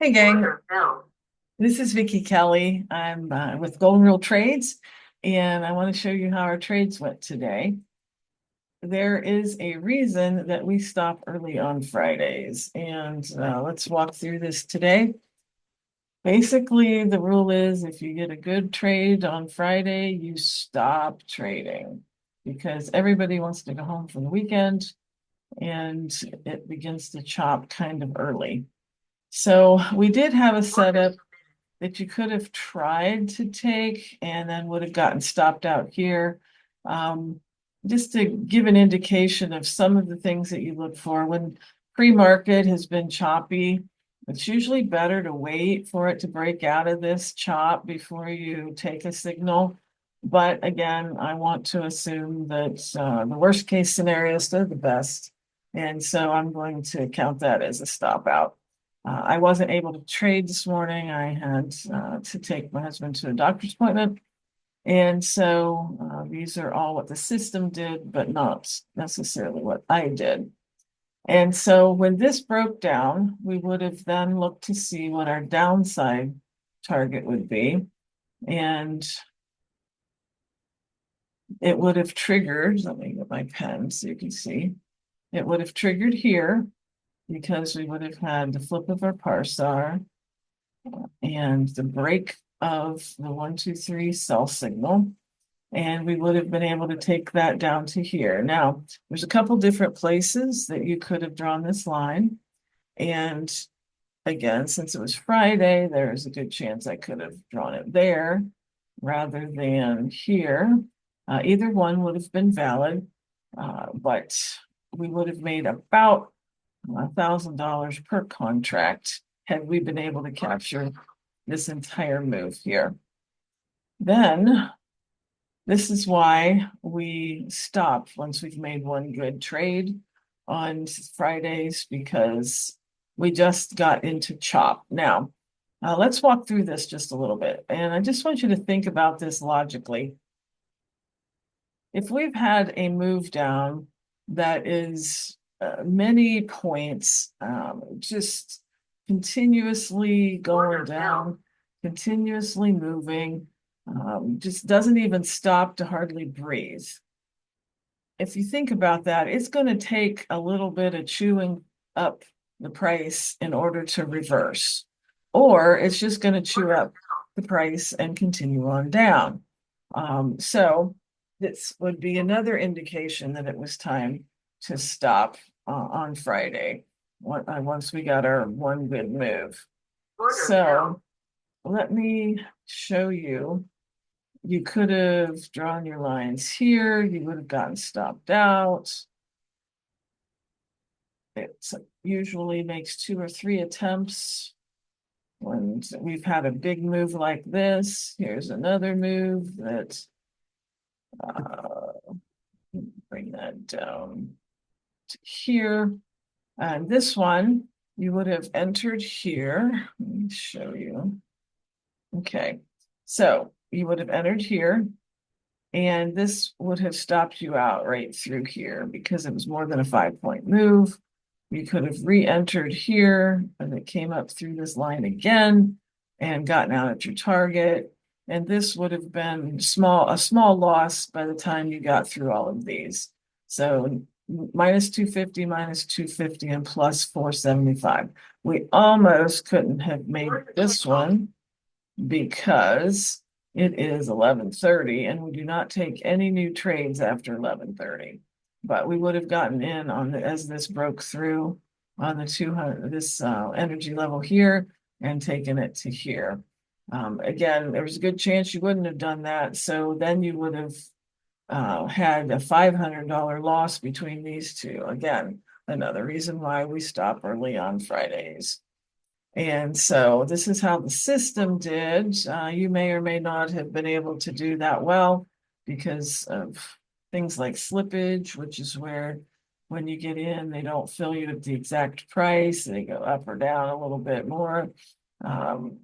Hey gang, this is Vicky Kelly. I'm with Golden Rule Trades, and I want to show you how our trades went today. There is a reason that we stop early on Fridays, and let's walk through this today. Basically, the rule is if you get a good trade on Friday, you stop trading because everybody wants to go home from the weekend and it begins to chop kind of early. So we did have a setup that you could have tried to take and then would have gotten stopped out here. Um, just to give an indication of some of the things that you look for when pre-market has been choppy, it's usually better to wait for it to break out of this chop before you take a signal. But again, I want to assume that the worst case scenario is still the best. And so I'm going to count that as a stop out. I wasn't able to trade this morning. I had to take my husband to a doctor's appointment. And so these are all what the system did, but not necessarily what I did. And so when this broke down, we would have then looked to see what our downside target would be. And it would have triggered, let me get my pen so you can see, it would have triggered here because we would have had the flip of our parsar and the break of the 1, 2, 3 sell signal. And we would have been able to take that down to here. Now, there's a couple different places that you could have drawn this line. And again, since it was Friday, there's a good chance I could have drawn it there rather than here. Either one would have been valid, but we would have made about $1,000 per contract had we been able to capture this entire move here. Then this is why we stop once we've made one good trade on Fridays because we just got into chop. Now, let's walk through this just a little bit. And I just want you to think about this logically. If we've had a move down that is many points, just continuously going down, continuously moving, just doesn't even stop to hardly breathe. If you think about that, it's going to take a little bit of chewing up the price in order to reverse, or it's just going to chew up the price and continue on down. So this would be another indication that it was time to stop on Friday once we got our one good move. So let me show you. You could have drawn your lines here. You would have gotten stopped out. It usually makes 2 or 3 attempts when we've had a big move like this. Here's another move that bring that down to here. And this one, you would have entered here. Let me show you. Okay, so you would have entered here, and this would have stopped you out right through here because it was more than a 5-point move. You could have re-entered here, and it came up through this line again and gotten out at your target. And this would have been a small loss by the time you got through all of these. So minus 250, minus 250, and plus 475. We almost couldn't have made this one because it is 11:30 and we do not take any new trades after 11:30. But we would have gotten in on as this broke through on the 200 this energy level here and taken it to here. Again, there was a good chance you wouldn't have done that. So then you would have had a $500 loss between these two. Again, another reason why we stop early on Fridays. And so this is how the system did. You may or may not have been able to do that well because of things like slippage, which is where when you get in, they don't fill you at the exact price. They go up or down a little bit more.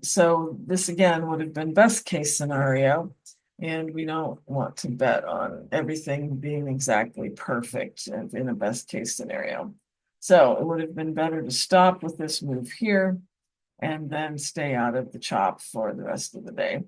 So this again would have been best case scenario. And we don't want to bet on everything being exactly perfect in a best case scenario. So it would have been better to stop with this move here and then stay out of the chop for the rest of the day.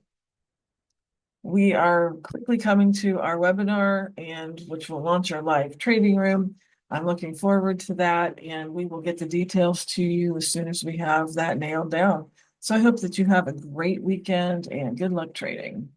We are quickly coming to our webinar, and which will launch our live trading room. I'm looking forward to that, and we will get the details to you as soon as we have that nailed down. So I hope that you have a great weekend and good luck trading.